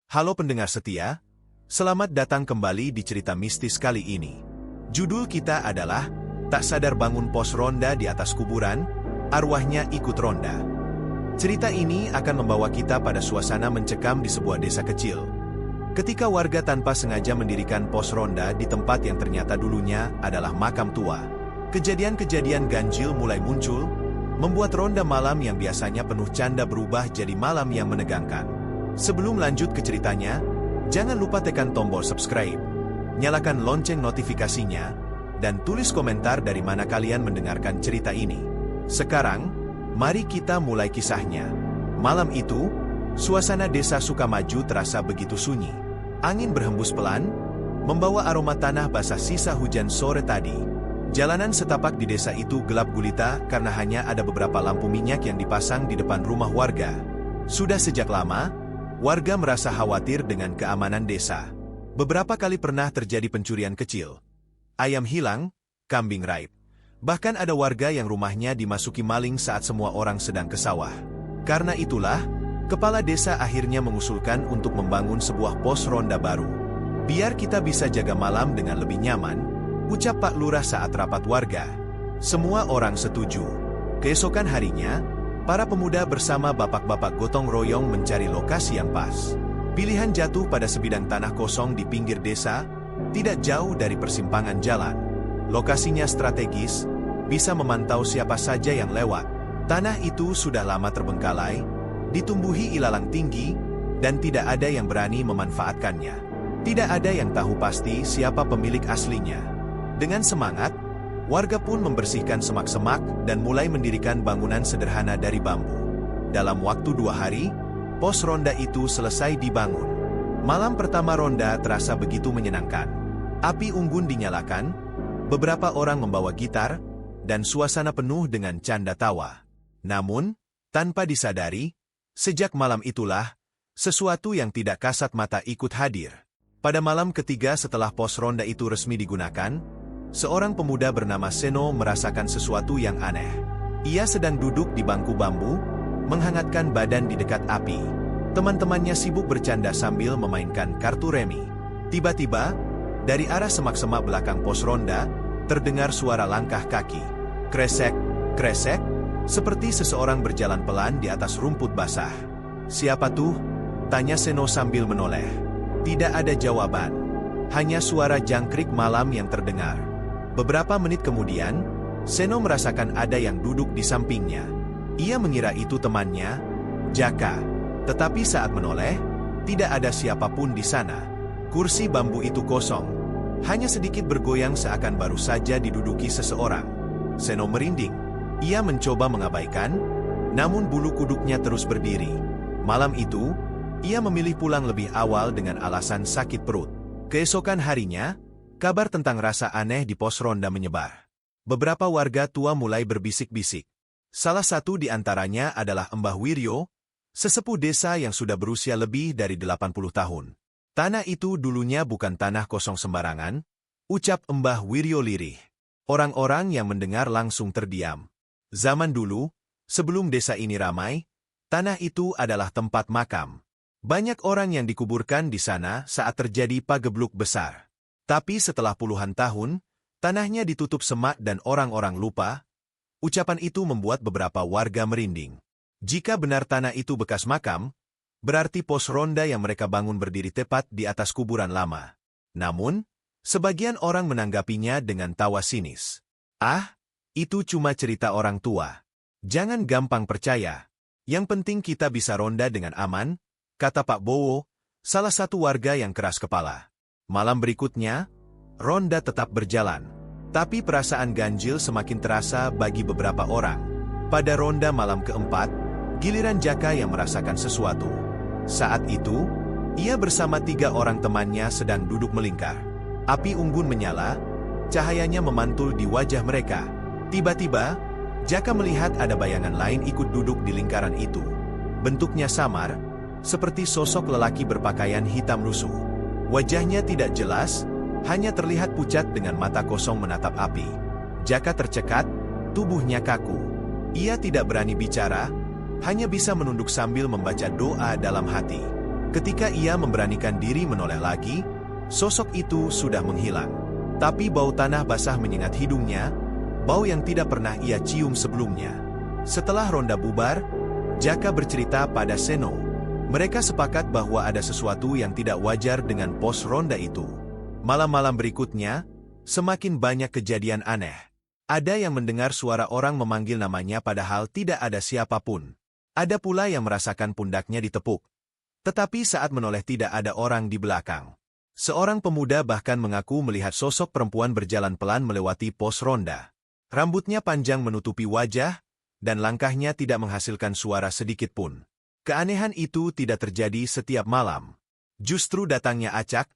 Halo pendengar setia, selamat datang kembali di cerita mistis kali ini. Judul kita adalah Tak Sadar Bangun Pos Ronda di Atas Kuburan, Arwahnya Ikut Ronda. Cerita ini akan membawa kita pada suasana mencekam di sebuah desa kecil. Ketika warga tanpa sengaja mendirikan pos ronda di tempat yang ternyata dulunya adalah makam tua. Kejadian-kejadian ganjil mulai muncul, membuat ronda malam yang biasanya penuh canda berubah jadi malam yang menegangkan. Sebelum lanjut ke ceritanya, jangan lupa tekan tombol subscribe, nyalakan lonceng notifikasinya, dan tulis komentar dari mana kalian mendengarkan cerita ini. Sekarang, mari kita mulai kisahnya. Malam itu, suasana desa Sukamaju terasa begitu sunyi. Angin berhembus pelan, membawa aroma tanah basah sisa hujan sore tadi. Jalanan setapak di desa itu gelap gulita karena hanya ada beberapa lampu minyak yang dipasang di depan rumah warga. Sudah sejak lama, warga merasa khawatir dengan keamanan desa. Beberapa kali pernah terjadi pencurian kecil. Ayam hilang, kambing raib. Bahkan ada warga yang rumahnya dimasuki maling saat semua orang sedang ke sawah. Karena itulah, kepala desa akhirnya mengusulkan untuk membangun sebuah pos ronda baru. Biar kita bisa jaga malam dengan lebih nyaman, ucap Pak Lurah saat rapat warga. Semua orang setuju. Keesokan harinya, para pemuda bersama bapak-bapak gotong royong mencari lokasi yang pas. Pilihan jatuh pada sebidang tanah kosong di pinggir desa, tidak jauh dari persimpangan jalan. Lokasinya strategis, bisa memantau siapa saja yang lewat. Tanah itu sudah lama terbengkalai, ditumbuhi ilalang tinggi, dan tidak ada yang berani memanfaatkannya. Tidak ada yang tahu pasti siapa pemilik aslinya. Dengan semangat, warga pun membersihkan semak-semak dan mulai mendirikan bangunan sederhana dari bambu. Dalam waktu 2 hari, pos ronda itu selesai dibangun. Malam pertama ronda terasa begitu menyenangkan. Api unggun dinyalakan, beberapa orang membawa gitar, dan suasana penuh dengan canda tawa. Namun, tanpa disadari, sejak malam itulah, sesuatu yang tidak kasat mata ikut hadir. Pada malam ketiga setelah pos ronda itu resmi digunakan, seorang pemuda bernama Seno merasakan sesuatu yang aneh. Ia sedang duduk di bangku bambu, menghangatkan badan di dekat api. Teman-temannya sibuk bercanda sambil memainkan kartu remi. Tiba-tiba, dari arah semak-semak belakang pos ronda, terdengar suara langkah kaki. Kresek, kresek, seperti seseorang berjalan pelan di atas rumput basah. "Siapa tuh?" tanya Seno sambil menoleh. Tidak ada jawaban, hanya suara jangkrik malam yang terdengar. Beberapa menit kemudian, Seno merasakan ada yang duduk di sampingnya. Ia mengira itu temannya, Jaka. Tetapi saat menoleh, tidak ada siapapun di sana. Kursi bambu itu kosong. Hanya sedikit bergoyang seakan baru saja diduduki seseorang. Seno merinding. Ia mencoba mengabaikan, namun bulu kuduknya terus berdiri. Malam itu, ia memilih pulang lebih awal dengan alasan sakit perut. Keesokan harinya, kabar tentang rasa aneh di pos ronda menyebar. Beberapa warga tua mulai berbisik-bisik. Salah satu di antaranya adalah Mbah Wiryo, sesepuh desa yang sudah berusia lebih dari 80 tahun. "Tanah itu dulunya bukan tanah kosong sembarangan," ucap Mbah Wiryo lirih. Orang-orang yang mendengar langsung terdiam. Zaman dulu, sebelum desa ini ramai, tanah itu adalah tempat makam. Banyak orang yang dikuburkan di sana saat terjadi pagebluk besar. Tapi setelah puluhan tahun, tanahnya ditutup semak dan orang-orang lupa. Ucapan itu membuat beberapa warga merinding. Jika benar tanah itu bekas makam, berarti pos ronda yang mereka bangun berdiri tepat di atas kuburan lama. Namun, sebagian orang menanggapinya dengan tawa sinis. "Ah, itu cuma cerita orang tua. Jangan gampang percaya. Yang penting kita bisa ronda dengan aman," kata Pak Bowo, salah satu warga yang keras kepala. Malam berikutnya, ronda tetap berjalan. Tapi perasaan ganjil semakin terasa bagi beberapa orang. Pada ronda malam keempat, giliran Jaka yang merasakan sesuatu. Saat itu, ia bersama 3 orang temannya sedang duduk melingkar. Api unggun menyala, cahayanya memantul di wajah mereka. Tiba-tiba, Jaka melihat ada bayangan lain ikut duduk di lingkaran itu. Bentuknya samar, seperti sosok lelaki berpakaian hitam lusuh. Wajahnya tidak jelas, hanya terlihat pucat dengan mata kosong menatap api. Jaka tercekat, tubuhnya kaku. Ia tidak berani bicara, hanya bisa menunduk sambil membaca doa dalam hati. Ketika ia memberanikan diri menoleh lagi, sosok itu sudah menghilang. Tapi bau tanah basah menyengat hidungnya, bau yang tidak pernah ia cium sebelumnya. Setelah ronda bubar, Jaka bercerita pada Seno. Mereka sepakat bahwa ada sesuatu yang tidak wajar dengan pos ronda itu. Malam-malam berikutnya, semakin banyak kejadian aneh. Ada yang mendengar suara orang memanggil namanya padahal tidak ada siapapun. Ada pula yang merasakan pundaknya ditepuk. Tetapi saat menoleh tidak ada orang di belakang. Seorang pemuda bahkan mengaku melihat sosok perempuan berjalan pelan melewati pos ronda. Rambutnya panjang menutupi wajah, dan langkahnya tidak menghasilkan suara sedikit pun. Keanehan itu tidak terjadi setiap malam. Justru datangnya acak,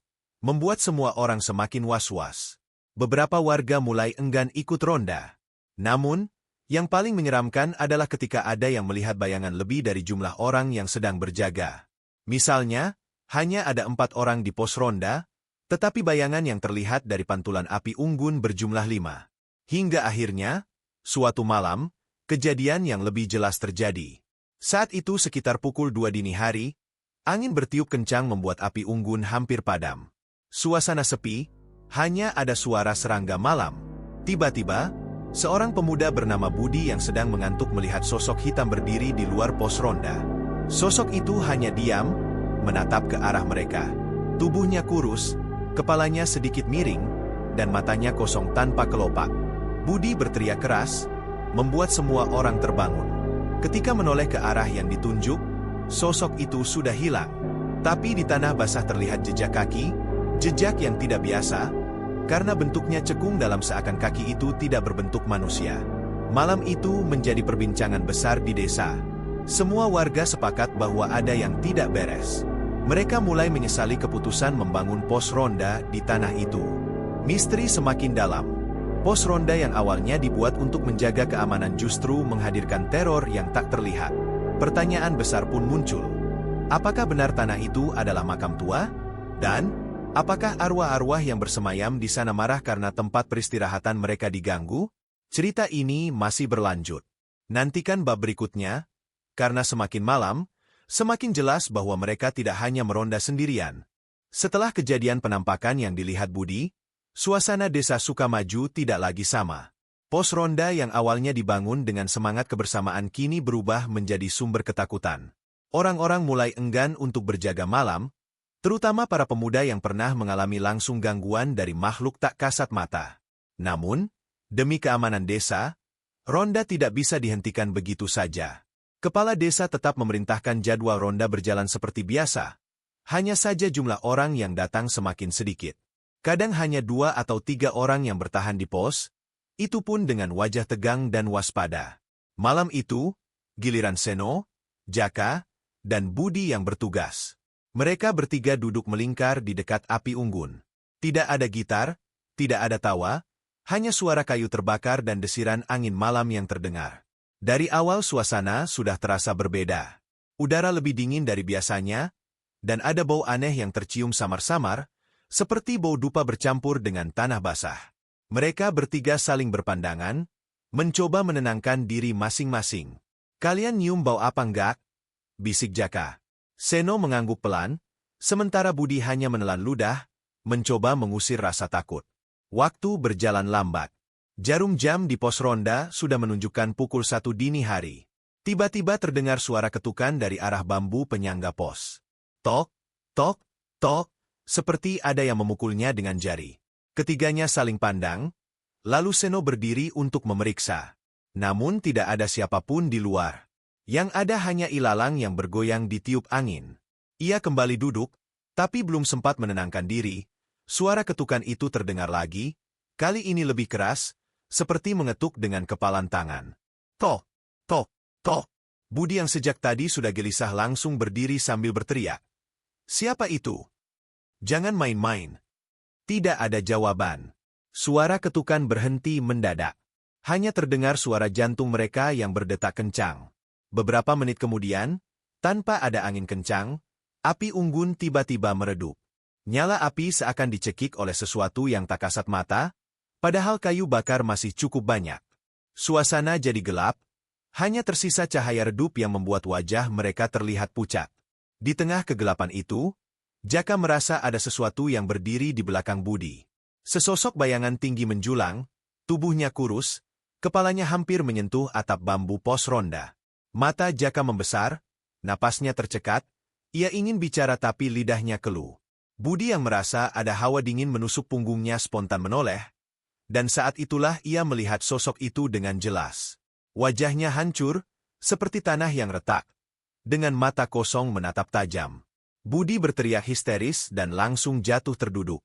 membuat semua orang semakin was-was. Beberapa warga mulai enggan ikut ronda. Namun, yang paling menyeramkan adalah ketika ada yang melihat bayangan lebih dari jumlah orang yang sedang berjaga. Misalnya, hanya ada 4 orang di pos ronda, tetapi bayangan yang terlihat dari pantulan api unggun berjumlah 5. Hingga akhirnya, suatu malam, kejadian yang lebih jelas terjadi. Saat itu sekitar pukul 2 dini hari, angin bertiup kencang membuat api unggun hampir padam. Suasana sepi, hanya ada suara serangga malam. Tiba-tiba, seorang pemuda bernama Budi yang sedang mengantuk melihat sosok hitam berdiri di luar pos ronda. Sosok itu hanya diam, menatap ke arah mereka. Tubuhnya kurus, kepalanya sedikit miring, dan matanya kosong tanpa kelopak. Budi berteriak keras, membuat semua orang terbangun. Ketika menoleh ke arah yang ditunjuk, sosok itu sudah hilang. Tapi di tanah basah terlihat jejak kaki, jejak yang tidak biasa, karena bentuknya cekung dalam seakan kaki itu tidak berbentuk manusia. Malam itu menjadi perbincangan besar di desa. Semua warga sepakat bahwa ada yang tidak beres. Mereka mulai menyesali keputusan membangun pos ronda di tanah itu. Misteri semakin dalam. Pos ronda yang awalnya dibuat untuk menjaga keamanan justru menghadirkan teror yang tak terlihat. Pertanyaan besar pun muncul. Apakah benar tanah itu adalah makam tua? Dan, apakah arwah-arwah yang bersemayam di sana marah karena tempat peristirahatan mereka diganggu? Cerita ini masih berlanjut. Nantikan bab berikutnya, karena semakin malam, semakin jelas bahwa mereka tidak hanya meronda sendirian. Setelah kejadian penampakan yang dilihat Budi, suasana desa Sukamaju tidak lagi sama. Pos ronda yang awalnya dibangun dengan semangat kebersamaan kini berubah menjadi sumber ketakutan. Orang-orang mulai enggan untuk berjaga malam, terutama para pemuda yang pernah mengalami langsung gangguan dari makhluk tak kasat mata. Namun, demi keamanan desa, ronda tidak bisa dihentikan begitu saja. Kepala desa tetap memerintahkan jadwal ronda berjalan seperti biasa. Hanya saja jumlah orang yang datang semakin sedikit. Kadang hanya 2 atau 3 orang yang bertahan di pos, itu pun dengan wajah tegang dan waspada. Malam itu, giliran Seno, Jaka, dan Budi yang bertugas. Mereka bertiga duduk melingkar di dekat api unggun. Tidak ada gitar, tidak ada tawa, hanya suara kayu terbakar dan desiran angin malam yang terdengar. Dari awal suasana sudah terasa berbeda. Udara lebih dingin dari biasanya, dan ada bau aneh yang tercium samar-samar, seperti bau dupa bercampur dengan tanah basah. Mereka bertiga saling berpandangan, mencoba menenangkan diri masing-masing. "Kalian nyium bau apa enggak?" bisik Jaka. Seno mengangguk pelan, sementara Budi hanya menelan ludah, mencoba mengusir rasa takut. Waktu berjalan lambat. Jarum jam di pos ronda sudah menunjukkan pukul 1 dini hari. Tiba-tiba terdengar suara ketukan dari arah bambu penyangga pos. Tok, tok, tok, seperti ada yang memukulnya dengan jari. Ketiganya saling pandang, lalu Seno berdiri untuk memeriksa. Namun tidak ada siapapun di luar. Yang ada hanya ilalang yang bergoyang ditiup angin. Ia kembali duduk, tapi belum sempat menenangkan diri. Suara ketukan itu terdengar lagi, kali ini lebih keras, seperti mengetuk dengan kepalan tangan. Tok, tok, tok. Budi yang sejak tadi sudah gelisah langsung berdiri sambil berteriak. "Siapa itu? Jangan main-main." Tidak ada jawaban. Suara ketukan berhenti mendadak. Hanya terdengar suara jantung mereka yang berdetak kencang. Beberapa menit kemudian, tanpa ada angin kencang, api unggun tiba-tiba meredup. Nyala api seakan dicekik oleh sesuatu yang tak kasat mata, padahal kayu bakar masih cukup banyak. Suasana jadi gelap, hanya tersisa cahaya redup yang membuat wajah mereka terlihat pucat. Di tengah kegelapan itu, Jaka merasa ada sesuatu yang berdiri di belakang Budi. Sesosok bayangan tinggi menjulang, tubuhnya kurus, kepalanya hampir menyentuh atap bambu pos ronda. Mata Jaka membesar, napasnya tercekat, ia ingin bicara tapi lidahnya keluh. Budi yang merasa ada hawa dingin menusuk punggungnya spontan menoleh, dan saat itulah ia melihat sosok itu dengan jelas. Wajahnya hancur, seperti tanah yang retak, dengan mata kosong menatap tajam. Budi berteriak histeris dan langsung jatuh terduduk.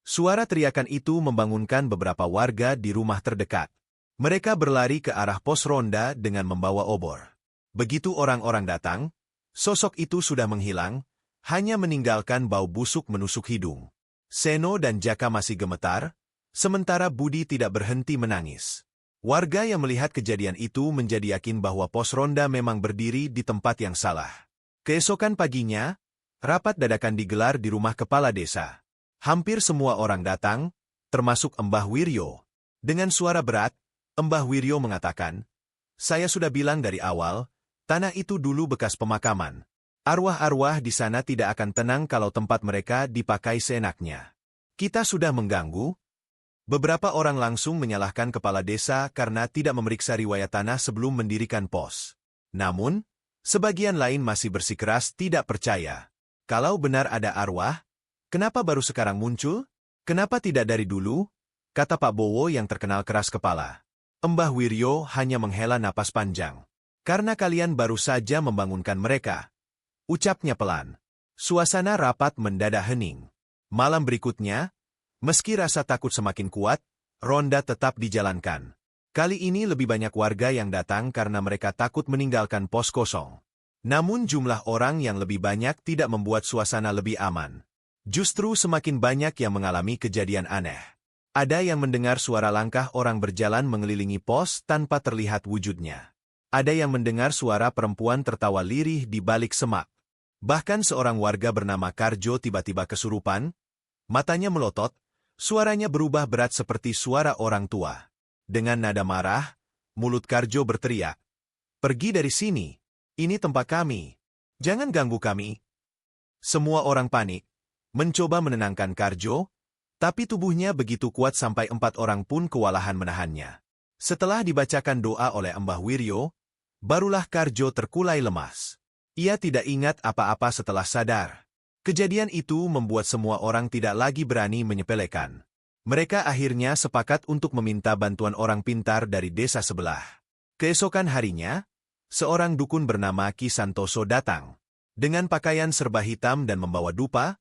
Suara teriakan itu membangunkan beberapa warga di rumah terdekat. Mereka berlari ke arah pos ronda dengan membawa obor. Begitu orang-orang datang, sosok itu sudah menghilang, hanya meninggalkan bau busuk menusuk hidung. Seno dan Jaka masih gemetar, sementara Budi tidak berhenti menangis. Warga yang melihat kejadian itu menjadi yakin bahwa pos ronda memang berdiri di tempat yang salah. Keesokan paginya, rapat dadakan digelar di rumah kepala desa. Hampir semua orang datang, termasuk Embah Wiryo. Dengan suara berat, Embah Wiryo mengatakan, "Saya sudah bilang dari awal, tanah itu dulu bekas pemakaman. Arwah-arwah di sana tidak akan tenang kalau tempat mereka dipakai seenaknya. Kita sudah mengganggu." Beberapa orang langsung menyalahkan kepala desa karena tidak memeriksa riwayat tanah sebelum mendirikan pos. Namun, sebagian lain masih bersikeras tidak percaya. Kalau benar ada arwah, kenapa baru sekarang muncul? Kenapa tidak dari dulu? Kata Pak Bowo yang terkenal keras kepala. Embah Wiryo hanya menghela napas panjang. Karena kalian baru saja membangunkan mereka. Ucapnya pelan. Suasana rapat mendadak hening. Malam berikutnya, meski rasa takut semakin kuat, ronda tetap dijalankan. Kali ini lebih banyak warga yang datang karena mereka takut meninggalkan pos kosong. Namun jumlah orang yang lebih banyak tidak membuat suasana lebih aman. Justru semakin banyak yang mengalami kejadian aneh. Ada yang mendengar suara langkah orang berjalan mengelilingi pos tanpa terlihat wujudnya. Ada yang mendengar suara perempuan tertawa lirih di balik semak. Bahkan seorang warga bernama Karjo tiba-tiba kesurupan, matanya melotot, suaranya berubah berat seperti suara orang tua. Dengan nada marah, mulut Karjo berteriak, "Pergi dari sini, ini tempat kami. Jangan ganggu kami." Semua orang panik, mencoba menenangkan Karjo, tapi tubuhnya begitu kuat sampai 4 orang pun kewalahan menahannya. Setelah dibacakan doa oleh Embah Wiryo, barulah Karjo terkulai lemas. Ia tidak ingat apa-apa setelah sadar. Kejadian itu membuat semua orang tidak lagi berani menyepelekan. Mereka akhirnya sepakat untuk meminta bantuan orang pintar dari desa sebelah. Keesokan harinya, seorang dukun bernama Ki Santoso datang. Dengan pakaian serba hitam dan membawa dupa,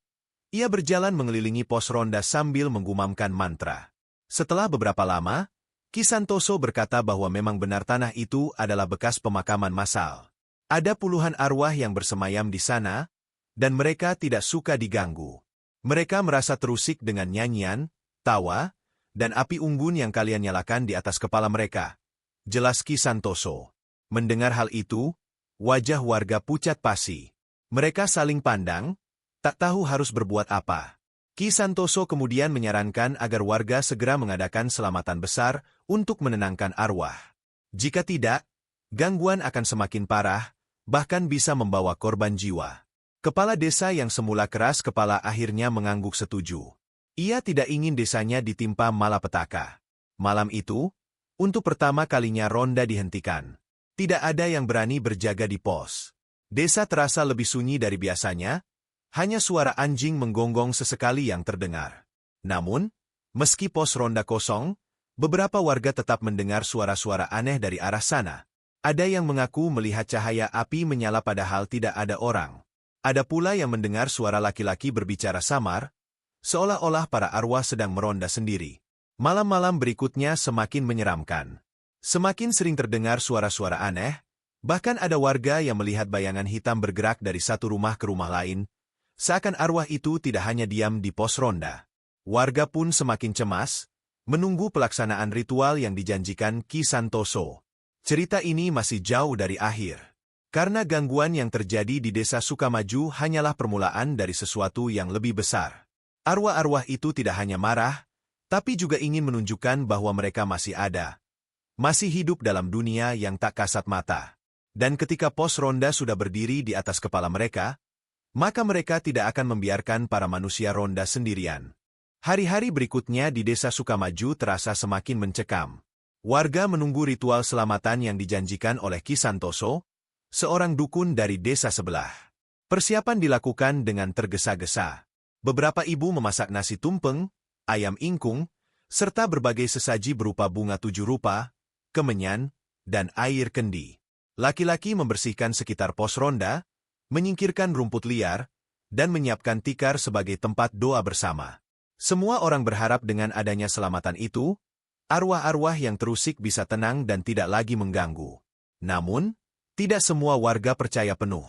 ia berjalan mengelilingi pos ronda sambil menggumamkan mantra. Setelah beberapa lama, Ki Santoso berkata bahwa memang benar tanah itu adalah bekas pemakaman massal. Ada puluhan arwah yang bersemayam di sana, dan mereka tidak suka diganggu. Mereka merasa terusik dengan nyanyian, tawa, dan api unggun yang kalian nyalakan di atas kepala mereka. Jelas Ki Santoso. Mendengar hal itu, wajah warga pucat pasi. Mereka saling pandang, tak tahu harus berbuat apa. Ki Santoso kemudian menyarankan agar warga segera mengadakan selamatan besar untuk menenangkan arwah. Jika tidak, gangguan akan semakin parah, bahkan bisa membawa korban jiwa. Kepala desa yang semula keras kepala akhirnya mengangguk setuju. Ia tidak ingin desanya ditimpa malapetaka. Malam itu, untuk pertama kalinya ronda dihentikan. Tidak ada yang berani berjaga di pos. Desa terasa lebih sunyi dari biasanya, hanya suara anjing menggonggong sesekali yang terdengar. Namun, meski pos ronda kosong, beberapa warga tetap mendengar suara-suara aneh dari arah sana. Ada yang mengaku melihat cahaya api menyala padahal tidak ada orang. Ada pula yang mendengar suara laki-laki berbicara samar, seolah-olah para arwah sedang meronda sendiri. Malam-malam berikutnya semakin menyeramkan. Semakin sering terdengar suara-suara aneh, bahkan ada warga yang melihat bayangan hitam bergerak dari satu rumah ke rumah lain, seakan arwah itu tidak hanya diam di pos ronda. Warga pun semakin cemas, menunggu pelaksanaan ritual yang dijanjikan Ki Santoso. Cerita ini masih jauh dari akhir. Karena gangguan yang terjadi di desa Sukamaju hanyalah permulaan dari sesuatu yang lebih besar. Arwah-arwah itu tidak hanya marah, tapi juga ingin menunjukkan bahwa mereka masih ada. Masih hidup dalam dunia yang tak kasat mata. Dan ketika pos ronda sudah berdiri di atas kepala mereka, maka mereka tidak akan membiarkan para manusia ronda sendirian. Hari-hari berikutnya di desa Sukamaju terasa semakin mencekam. Warga menunggu ritual selamatan yang dijanjikan oleh Ki Santoso, seorang dukun dari desa sebelah. Persiapan dilakukan dengan tergesa-gesa. Beberapa ibu memasak nasi tumpeng, ayam ingkung, serta berbagai sesaji berupa bunga 7 rupa, kemenyan, dan air kendi. Laki-laki membersihkan sekitar pos ronda, menyingkirkan rumput liar, dan menyiapkan tikar sebagai tempat doa bersama. Semua orang berharap dengan adanya selamatan itu, arwah-arwah yang terusik bisa tenang dan tidak lagi mengganggu. Namun, tidak semua warga percaya penuh.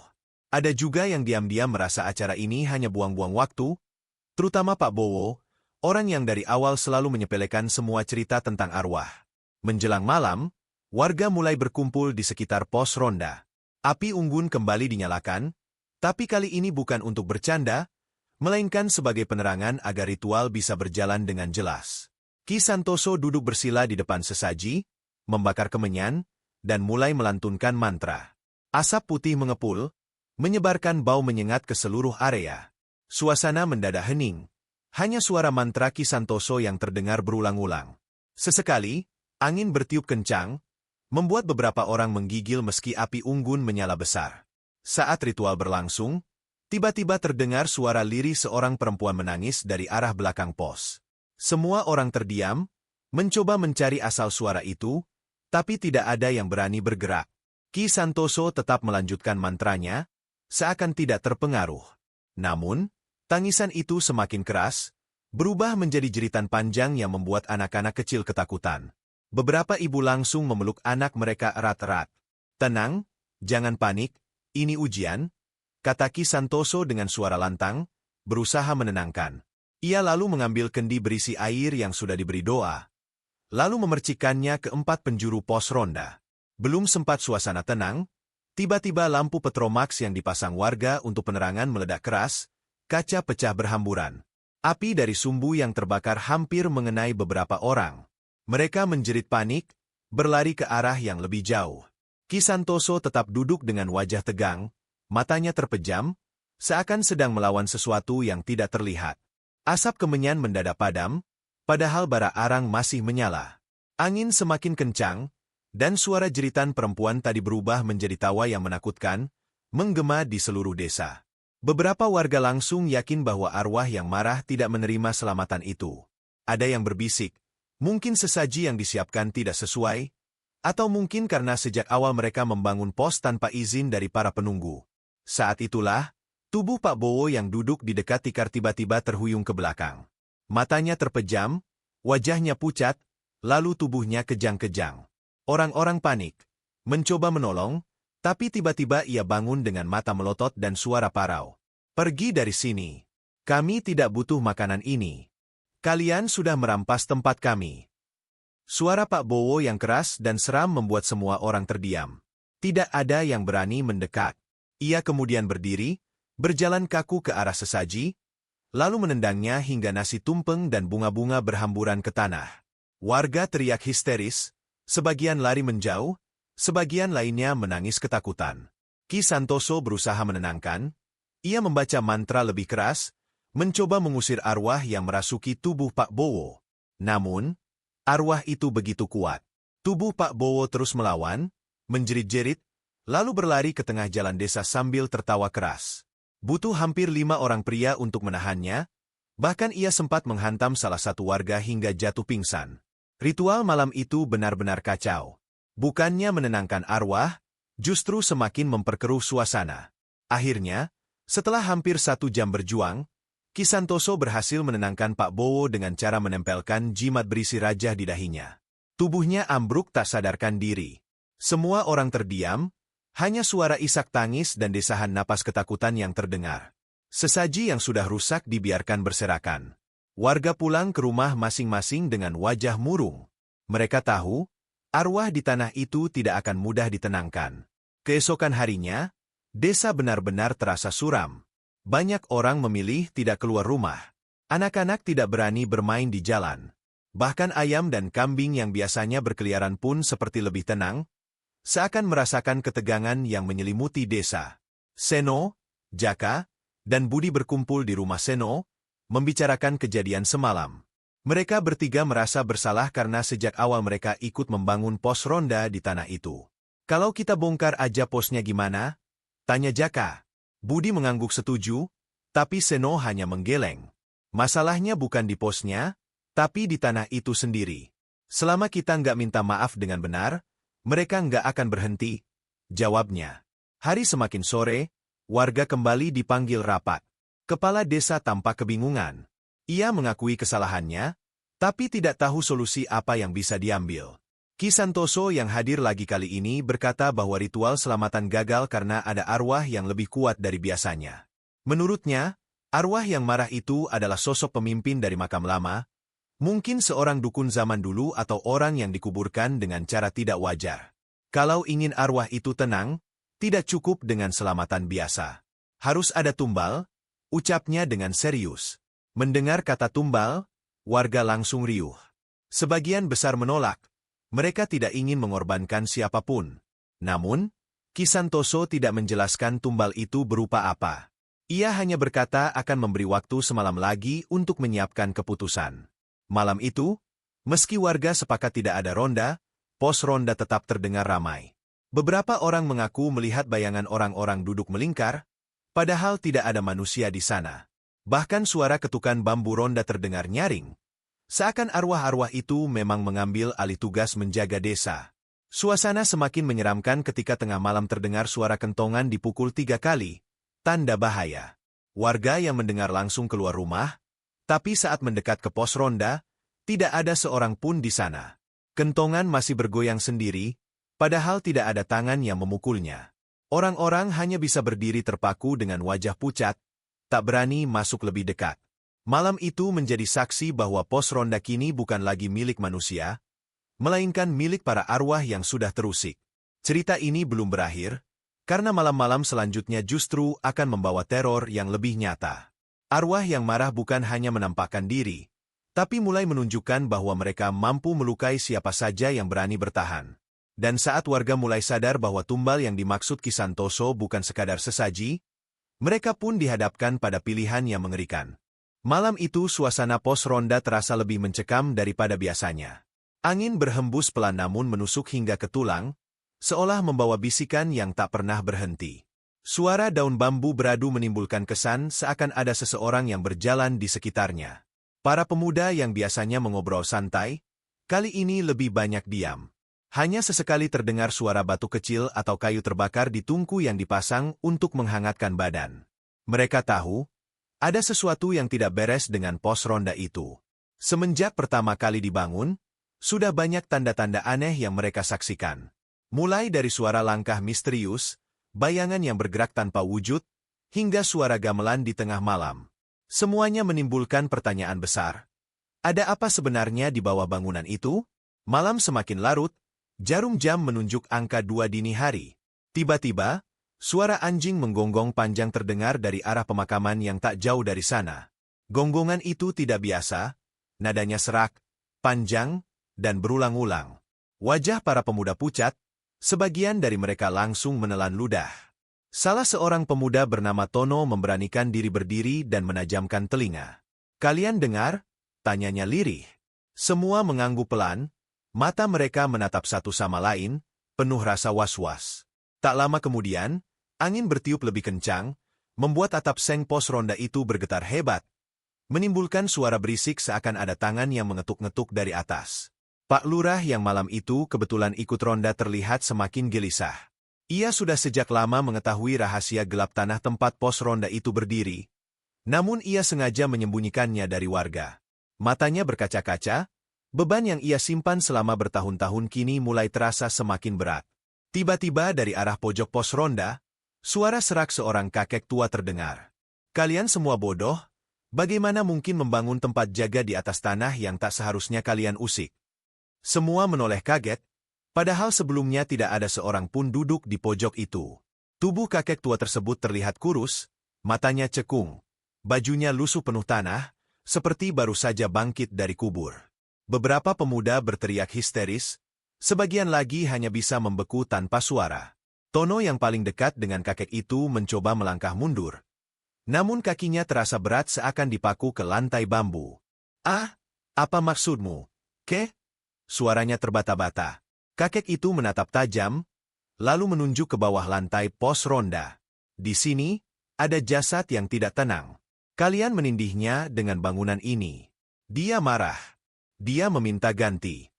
Ada juga yang diam-diam merasa acara ini hanya buang-buang waktu, terutama Pak Bowo, orang yang dari awal selalu menyepelekan semua cerita tentang arwah. Menjelang malam, warga mulai berkumpul di sekitar pos ronda. Api unggun kembali dinyalakan, tapi kali ini bukan untuk bercanda, melainkan sebagai penerangan agar ritual bisa berjalan dengan jelas. Ki Santoso duduk bersila di depan sesaji, membakar kemenyan, dan mulai melantunkan mantra. Asap putih mengepul, menyebarkan bau menyengat ke seluruh area. Suasana mendadak hening. Hanya suara mantra Ki Santoso yang terdengar berulang-ulang. Sesekali, angin bertiup kencang, membuat beberapa orang menggigil meski api unggun menyala besar. Saat ritual berlangsung, tiba-tiba terdengar suara lirih seorang perempuan menangis dari arah belakang pos. Semua orang terdiam, mencoba mencari asal suara itu, tapi tidak ada yang berani bergerak. Ki Santoso tetap melanjutkan mantranya, seakan tidak terpengaruh. Namun, tangisan itu semakin keras, berubah menjadi jeritan panjang yang membuat anak-anak kecil ketakutan. Beberapa ibu langsung memeluk anak mereka erat-erat. "Tenang, jangan panik, ini ujian," kata Ki Santoso dengan suara lantang, berusaha menenangkan. Ia lalu mengambil kendi berisi air yang sudah diberi doa, lalu memercikannya ke 4 penjuru pos ronda. Belum sempat suasana tenang, tiba-tiba lampu petromax yang dipasang warga untuk penerangan meledak keras, kaca pecah berhamburan. Api dari sumbu yang terbakar hampir mengenai beberapa orang. Mereka menjerit panik, berlari ke arah yang lebih jauh. Ki Santoso tetap duduk dengan wajah tegang, matanya terpejam, seakan sedang melawan sesuatu yang tidak terlihat. Asap kemenyan mendadak padam, padahal bara arang masih menyala. Angin semakin kencang, dan suara jeritan perempuan tadi berubah menjadi tawa yang menakutkan, menggema di seluruh desa. Beberapa warga langsung yakin bahwa arwah yang marah tidak menerima selamatan itu. Ada yang berbisik, mungkin sesaji yang disiapkan tidak sesuai, atau mungkin karena sejak awal mereka membangun pos tanpa izin dari para penunggu. Saat itulah, tubuh Pak Bowo yang duduk di dekat tikar tiba-tiba terhuyung ke belakang. Matanya terpejam, wajahnya pucat, lalu tubuhnya kejang-kejang. Orang-orang panik, mencoba menolong, tapi tiba-tiba ia bangun dengan mata melotot dan suara parau. "Pergi dari sini. Kami tidak butuh makanan ini. Kalian sudah merampas tempat kami." Suara Pak Bowo yang keras dan seram membuat semua orang terdiam. Tidak ada yang berani mendekat. Ia kemudian berdiri, berjalan kaku ke arah sesaji, lalu menendangnya hingga nasi tumpeng dan bunga-bunga berhamburan ke tanah. Warga teriak histeris, sebagian lari menjauh, sebagian lainnya menangis ketakutan. Ki Santoso berusaha menenangkan, ia membaca mantra lebih keras, mencoba mengusir arwah yang merasuki tubuh Pak Bowo. Namun, arwah itu begitu kuat. Tubuh Pak Bowo terus melawan, menjerit-jerit, lalu berlari ke tengah jalan desa sambil tertawa keras. Butuh hampir 5 orang pria untuk menahannya, bahkan ia sempat menghantam salah satu warga hingga jatuh pingsan. Ritual malam itu benar-benar kacau. Bukannya menenangkan arwah, justru semakin memperkeruh suasana. Akhirnya, setelah hampir 1 jam berjuang, Ki Santoso berhasil menenangkan Pak Bowo dengan cara menempelkan jimat berisi rajah di dahinya. Tubuhnya ambruk tak sadarkan diri. Semua orang terdiam, hanya suara isak tangis dan desahan napas ketakutan yang terdengar. Sesaji yang sudah rusak dibiarkan berserakan. Warga pulang ke rumah masing-masing dengan wajah murung. Mereka tahu, arwah di tanah itu tidak akan mudah ditenangkan. Keesokan harinya, desa benar-benar terasa suram. Banyak orang memilih tidak keluar rumah. Anak-anak tidak berani bermain di jalan. Bahkan ayam dan kambing yang biasanya berkeliaran pun seperti lebih tenang, seakan merasakan ketegangan yang menyelimuti desa. Seno, Jaka, dan Budi berkumpul di rumah Seno, membicarakan kejadian semalam. Mereka bertiga merasa bersalah karena sejak awal mereka ikut membangun pos ronda di tanah itu. Kalau kita bongkar aja posnya gimana? Tanya Jaka. Budi mengangguk setuju, tapi Seno hanya menggeleng. Masalahnya bukan di posnya, tapi di tanah itu sendiri. Selama kita nggak minta maaf dengan benar, mereka nggak akan berhenti, jawabnya. Hari semakin sore, warga kembali dipanggil rapat. Kepala desa tampak kebingungan. Ia mengakui kesalahannya, tapi tidak tahu solusi apa yang bisa diambil. Ki Santoso yang hadir lagi kali ini berkata bahwa ritual selamatan gagal karena ada arwah yang lebih kuat dari biasanya. Menurutnya, arwah yang marah itu adalah sosok pemimpin dari makam lama, mungkin seorang dukun zaman dulu atau orang yang dikuburkan dengan cara tidak wajar. Kalau ingin arwah itu tenang, tidak cukup dengan selamatan biasa. Harus ada tumbal, ucapnya dengan serius. Mendengar kata tumbal, warga langsung riuh. Sebagian besar menolak. Mereka tidak ingin mengorbankan siapapun. Namun, Ki Santoso tidak menjelaskan tumbal itu berupa apa. Ia hanya berkata akan memberi waktu semalam lagi untuk menyiapkan keputusan. Malam itu, meski warga sepakat tidak ada ronda, pos ronda tetap terdengar ramai. Beberapa orang mengaku melihat bayangan orang-orang duduk melingkar, padahal tidak ada manusia di sana. Bahkan suara ketukan bambu ronda terdengar nyaring. Seakan arwah-arwah itu memang mengambil alih tugas menjaga desa. Suasana semakin menyeramkan ketika tengah malam terdengar suara kentongan dipukul 3 kali, tanda bahaya. Warga yang mendengar langsung keluar rumah, tapi saat mendekat ke pos ronda, tidak ada seorang pun di sana. Kentongan masih bergoyang sendiri, padahal tidak ada tangan yang memukulnya. Orang-orang hanya bisa berdiri terpaku dengan wajah pucat, tak berani masuk lebih dekat. Malam itu menjadi saksi bahwa pos ronda kini bukan lagi milik manusia, melainkan milik para arwah yang sudah terusik. Cerita ini belum berakhir, karena malam-malam selanjutnya justru akan membawa teror yang lebih nyata. Arwah yang marah bukan hanya menampakkan diri, tapi mulai menunjukkan bahwa mereka mampu melukai siapa saja yang berani bertahan. Dan saat warga mulai sadar bahwa tumbal yang dimaksud Ki Santoso bukan sekadar sesaji, mereka pun dihadapkan pada pilihan yang mengerikan. Malam itu suasana pos ronda terasa lebih mencekam daripada biasanya. Angin berhembus pelan namun menusuk hingga ke tulang, seolah membawa bisikan yang tak pernah berhenti. Suara daun bambu beradu menimbulkan kesan seakan ada seseorang yang berjalan di sekitarnya. Para pemuda yang biasanya mengobrol santai, kali ini lebih banyak diam. Hanya sesekali terdengar suara batu kecil atau kayu terbakar di tungku yang dipasang untuk menghangatkan badan. Mereka tahu, ada sesuatu yang tidak beres dengan pos ronda itu. Semenjak pertama kali dibangun, sudah banyak tanda-tanda aneh yang mereka saksikan. Mulai dari suara langkah misterius, bayangan yang bergerak tanpa wujud, hingga suara gamelan di tengah malam. Semuanya menimbulkan pertanyaan besar. Ada apa sebenarnya di bawah bangunan itu? Malam semakin larut, jarum jam menunjuk angka 2 dini hari. Tiba-tiba, suara anjing menggonggong panjang terdengar dari arah pemakaman yang tak jauh dari sana. Gonggongan itu tidak biasa, nadanya serak, panjang, dan berulang-ulang. Wajah para pemuda pucat, sebagian dari mereka langsung menelan ludah. Salah seorang pemuda bernama Tono memberanikan diri berdiri dan menajamkan telinga. "Kalian dengar?" tanyanya lirih. Semua mengangguk pelan, mata mereka menatap satu sama lain, penuh rasa was-was. Tak lama kemudian, angin bertiup lebih kencang, membuat atap seng pos ronda itu bergetar hebat, menimbulkan suara berisik seakan ada tangan yang mengetuk-ngetuk dari atas. Pak Lurah yang malam itu kebetulan ikut ronda terlihat semakin gelisah. Ia sudah sejak lama mengetahui rahasia gelap tanah tempat pos ronda itu berdiri, namun ia sengaja menyembunyikannya dari warga. Matanya berkaca-kaca, beban yang ia simpan selama bertahun-tahun kini mulai terasa semakin berat. Tiba-tiba dari arah pojok pos ronda, suara serak seorang kakek tua terdengar. "Kalian semua bodoh, bagaimana mungkin membangun tempat jaga di atas tanah yang tak seharusnya kalian usik?" Semua menoleh kaget, padahal sebelumnya tidak ada seorang pun duduk di pojok itu. Tubuh kakek tua tersebut terlihat kurus, matanya cekung, bajunya lusuh penuh tanah, seperti baru saja bangkit dari kubur. Beberapa pemuda berteriak histeris, sebagian lagi hanya bisa membeku tanpa suara. Tono yang paling dekat dengan kakek itu mencoba melangkah mundur. Namun kakinya terasa berat seakan dipaku ke lantai bambu. "Ah, apa maksudmu, Kek?" Suaranya terbata-bata. Kakek itu menatap tajam, lalu menunjuk ke bawah lantai pos ronda. "Di sini, ada jasad yang tidak tenang. Kalian menindihnya dengan bangunan ini." Dia marah. Dia meminta ganti.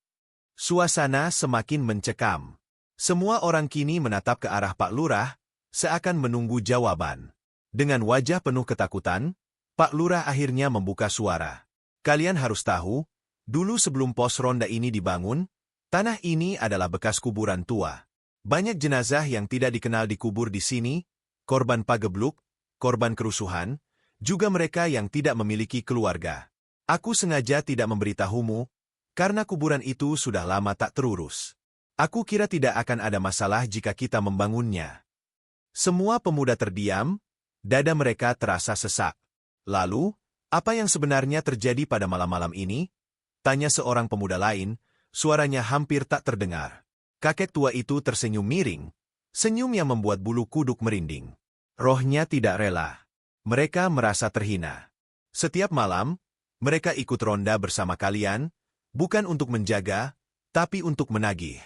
Suasana semakin mencekam. Semua orang kini menatap ke arah Pak Lurah, seakan menunggu jawaban. Dengan wajah penuh ketakutan, Pak Lurah akhirnya membuka suara. "Kalian harus tahu, dulu sebelum pos ronda ini dibangun, tanah ini adalah bekas kuburan tua. Banyak jenazah yang tidak dikenal dikubur di sini, korban pagebluk, korban kerusuhan, juga mereka yang tidak memiliki keluarga. Aku sengaja tidak memberitahumu, karena kuburan itu sudah lama tak terurus. Aku kira tidak akan ada masalah jika kita membangunnya." Semua pemuda terdiam, dada mereka terasa sesak. "Lalu, apa yang sebenarnya terjadi pada malam-malam ini?" tanya seorang pemuda lain, suaranya hampir tak terdengar. Kakek tua itu tersenyum miring, senyum yang membuat bulu kuduk merinding. Rohnya tidak rela. Mereka merasa terhina. "Setiap malam, mereka ikut ronda bersama kalian, bukan untuk menjaga, tapi untuk menagih."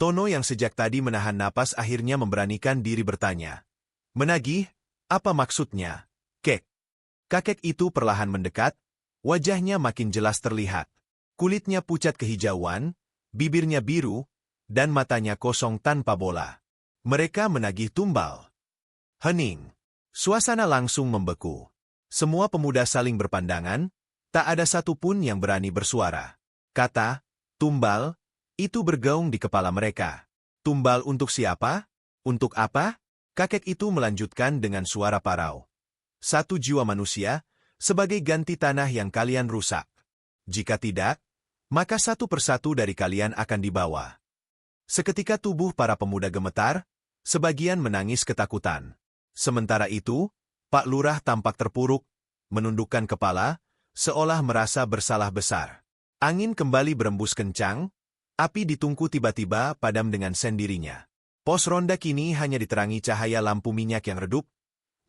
Tono yang sejak tadi menahan napas akhirnya memberanikan diri bertanya. "Menagih? Apa maksudnya, Kek?" Kakek itu perlahan mendekat, wajahnya makin jelas terlihat. Kulitnya pucat kehijauan, bibirnya biru, dan matanya kosong tanpa bola. "Mereka menagih tumbal." Hening. Suasana langsung membeku. Semua pemuda saling berpandangan, tak ada satupun yang berani bersuara. Kata, "tumbal," itu bergaung di kepala mereka. "Tumbal untuk siapa? Untuk apa?" Kakek itu melanjutkan dengan suara parau. "1 jiwa manusia, sebagai ganti tanah yang kalian rusak. Jika tidak, maka 1 persatu dari kalian akan dibawa." Seketika tubuh para pemuda gemetar, sebagian menangis ketakutan. Sementara itu, Pak Lurah tampak terpuruk, menundukkan kepala, seolah merasa bersalah besar. Angin kembali berembus kencang, api di tungku tiba-tiba padam dengan sendirinya. Pos ronda kini hanya diterangi cahaya lampu minyak yang redup,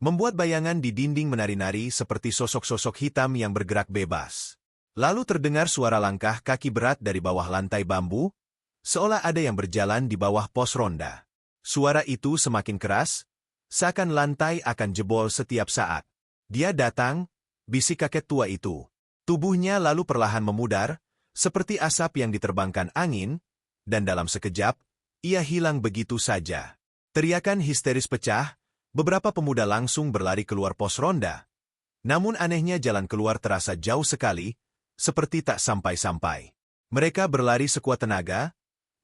membuat bayangan di dinding menari-nari seperti sosok-sosok hitam yang bergerak bebas. Lalu terdengar suara langkah kaki berat dari bawah lantai bambu, seolah ada yang berjalan di bawah pos ronda. Suara itu semakin keras, seakan lantai akan jebol setiap saat. "Dia datang," bisik kakek tua itu. Tubuhnya lalu perlahan memudar, seperti asap yang diterbangkan angin, dan dalam sekejap, ia hilang begitu saja. Teriakan histeris pecah, beberapa pemuda langsung berlari keluar pos ronda. Namun anehnya jalan keluar terasa jauh sekali, seperti tak sampai-sampai. Mereka berlari sekuat tenaga,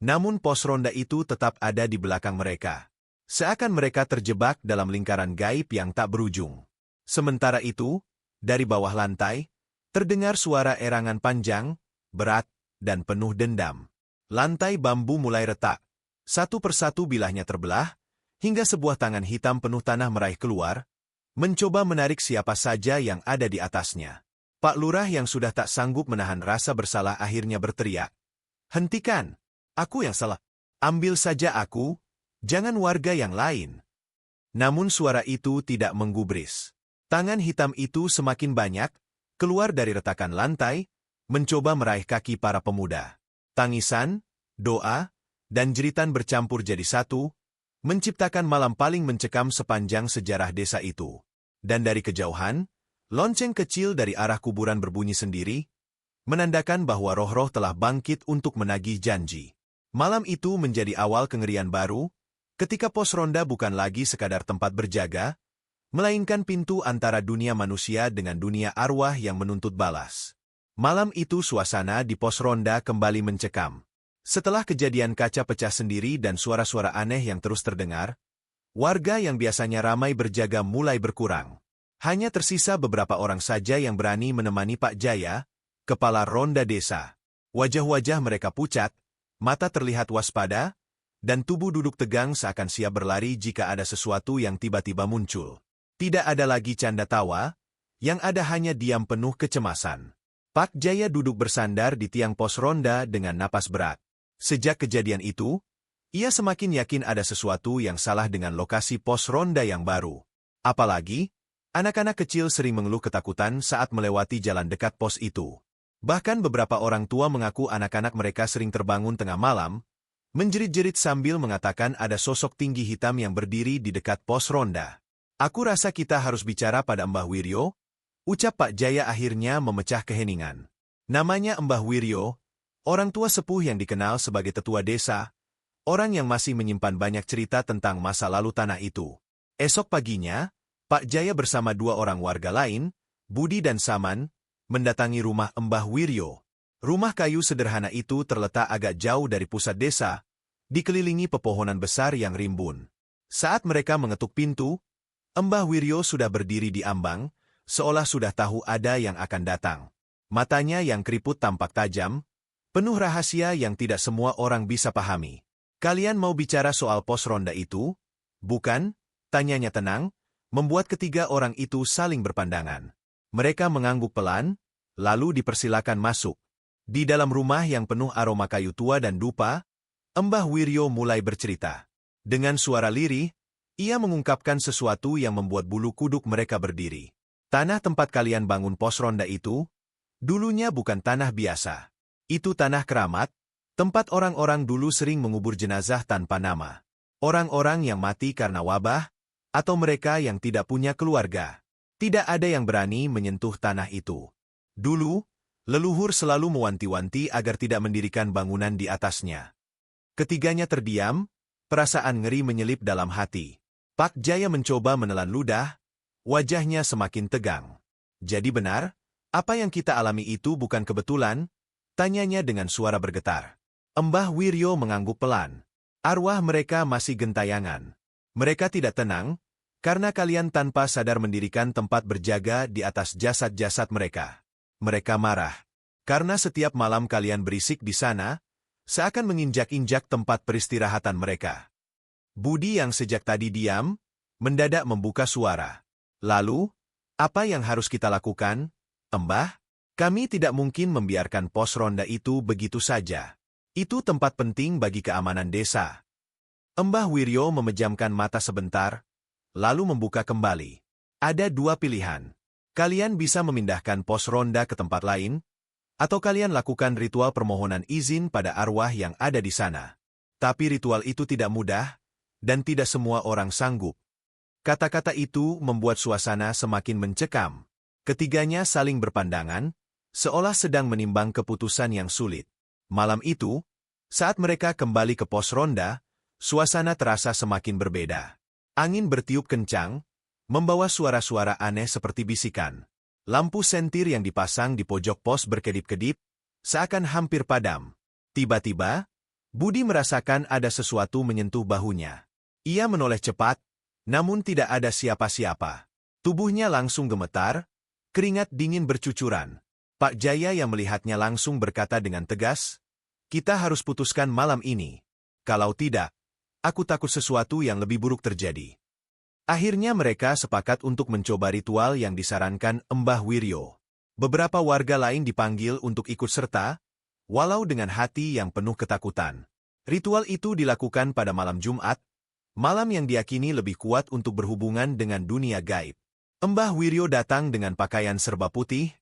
namun pos ronda itu tetap ada di belakang mereka. Seakan mereka terjebak dalam lingkaran gaib yang tak berujung. Sementara itu, dari bawah lantai, terdengar suara erangan panjang, berat, dan penuh dendam. Lantai bambu mulai retak. Satu persatu bilahnya terbelah, hingga sebuah tangan hitam penuh tanah meraih keluar, mencoba menarik siapa saja yang ada di atasnya. Pak Lurah yang sudah tak sanggup menahan rasa bersalah akhirnya berteriak. "Hentikan! Aku yang salah. Ambil saja aku, jangan warga yang lain." Namun suara itu tidak menggubris. Tangan hitam itu semakin banyak, keluar dari retakan lantai, mencoba meraih kaki para pemuda. Tangisan, doa, dan jeritan bercampur jadi satu, menciptakan malam paling mencekam sepanjang sejarah desa itu. Dan dari kejauhan, lonceng kecil dari arah kuburan berbunyi sendiri, menandakan bahwa roh-roh telah bangkit untuk menagih janji. Malam itu menjadi awal kengerian baru, ketika pos ronda bukan lagi sekadar tempat berjaga, melainkan pintu antara dunia manusia dengan dunia arwah yang menuntut balas. Malam itu suasana di pos ronda kembali mencekam. Setelah kejadian kaca pecah sendiri dan suara-suara aneh yang terus terdengar, warga yang biasanya ramai berjaga mulai berkurang. Hanya tersisa beberapa orang saja yang berani menemani Pak Jaya, kepala ronda desa. Wajah-wajah mereka pucat, mata terlihat waspada, dan tubuh duduk tegang seakan siap berlari jika ada sesuatu yang tiba-tiba muncul. Tidak ada lagi canda tawa, yang ada hanya diam penuh kecemasan. Pak Jaya duduk bersandar di tiang pos ronda dengan napas berat. Sejak kejadian itu, ia semakin yakin ada sesuatu yang salah dengan lokasi pos ronda yang baru. Apalagi, Anak-anak kecil sering mengeluh ketakutan saat melewati jalan dekat pos itu. Bahkan beberapa orang tua mengaku anak-anak mereka sering terbangun tengah malam, menjerit-jerit sambil mengatakan ada sosok tinggi hitam yang berdiri di dekat pos ronda. Aku rasa kita harus bicara pada Mbah Wiryo, ucap Pak Jaya akhirnya memecah keheningan. Namanya Mbah Wiryo, orang tua sepuh yang dikenal sebagai tetua desa, orang yang masih menyimpan banyak cerita tentang masa lalu tanah itu. Esok paginya, Pak Jaya bersama dua orang warga lain, Budi dan Saman, mendatangi rumah Mbah Wiryo. Rumah kayu sederhana itu terletak agak jauh dari pusat desa, dikelilingi pepohonan besar yang rimbun. Saat mereka mengetuk pintu, Mbah Wiryo sudah berdiri di ambang, seolah sudah tahu ada yang akan datang. Matanya yang keriput tampak tajam, penuh rahasia yang tidak semua orang bisa pahami. Kalian mau bicara soal pos ronda itu? Bukan? Tanyanya tenang, membuat ketiga orang itu saling berpandangan. Mereka mengangguk pelan, lalu dipersilakan masuk. Di dalam rumah yang penuh aroma kayu tua dan dupa, Mbah Wiryo mulai bercerita. Dengan suara lirih, ia mengungkapkan sesuatu yang membuat bulu kuduk mereka berdiri. Tanah tempat kalian bangun pos ronda itu, dulunya bukan tanah biasa. Itu tanah keramat, tempat orang-orang dulu sering mengubur jenazah tanpa nama. Orang-orang yang mati karena wabah, atau mereka yang tidak punya keluarga. Tidak ada yang berani menyentuh tanah itu. Dulu, leluhur selalu mewanti-wanti agar tidak mendirikan bangunan di atasnya. Ketiganya terdiam, perasaan ngeri menyelip dalam hati. Pak Jaya mencoba menelan ludah, wajahnya semakin tegang. Jadi benar, apa yang kita alami itu bukan kebetulan? Tanyanya dengan suara bergetar. Mbah Wiryo mengangguk pelan. Arwah mereka masih gentayangan. Mereka tidak tenang, karena kalian tanpa sadar mendirikan tempat berjaga di atas jasad-jasad mereka. Mereka marah, karena setiap malam kalian berisik di sana, seakan menginjak-injak tempat peristirahatan mereka. Budi yang sejak tadi diam, mendadak membuka suara. Lalu, apa yang harus kita lakukan, Mbah? Kami tidak mungkin membiarkan pos ronda itu begitu saja. Itu tempat penting bagi keamanan desa. Mbah Wiryo memejamkan mata sebentar, lalu membuka kembali. Ada dua pilihan. Kalian bisa memindahkan pos ronda ke tempat lain, atau kalian lakukan ritual permohonan izin pada arwah yang ada di sana. Tapi ritual itu tidak mudah, dan tidak semua orang sanggup. Kata-kata itu membuat suasana semakin mencekam. Ketiganya saling berpandangan, seolah sedang menimbang keputusan yang sulit. Malam itu, saat mereka kembali ke pos ronda, suasana terasa semakin berbeda. Angin bertiup kencang, membawa suara-suara aneh seperti bisikan. Lampu sentir yang dipasang di pojok pos berkedip-kedip, seakan hampir padam. Tiba-tiba, Budi merasakan ada sesuatu menyentuh bahunya. Ia menoleh cepat, namun tidak ada siapa-siapa. Tubuhnya langsung gemetar, keringat dingin bercucuran. Pak Jaya yang melihatnya langsung berkata dengan tegas, "Kita harus putuskan malam ini. Kalau tidak, aku takut sesuatu yang lebih buruk terjadi." Akhirnya mereka sepakat untuk mencoba ritual yang disarankan Mbah Wiryo. Beberapa warga lain dipanggil untuk ikut serta, walau dengan hati yang penuh ketakutan. Ritual itu dilakukan pada malam Jumat, malam yang diyakini lebih kuat untuk berhubungan dengan dunia gaib. Mbah Wiryo datang dengan pakaian serba putih,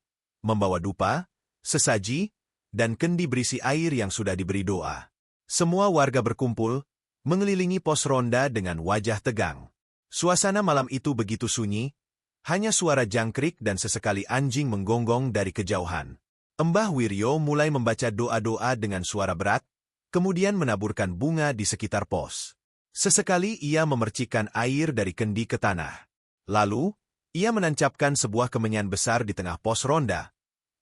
membawa dupa, sesaji, dan kendi berisi air yang sudah diberi doa. Semua warga berkumpul, mengelilingi pos ronda dengan wajah tegang. Suasana malam itu begitu sunyi, hanya suara jangkrik dan sesekali anjing menggonggong dari kejauhan. Mbah Wiryo mulai membaca doa-doa dengan suara berat, kemudian menaburkan bunga di sekitar pos. Sesekali ia memercikkan air dari kendi ke tanah. Lalu, ia menancapkan sebuah kemenyan besar di tengah pos ronda.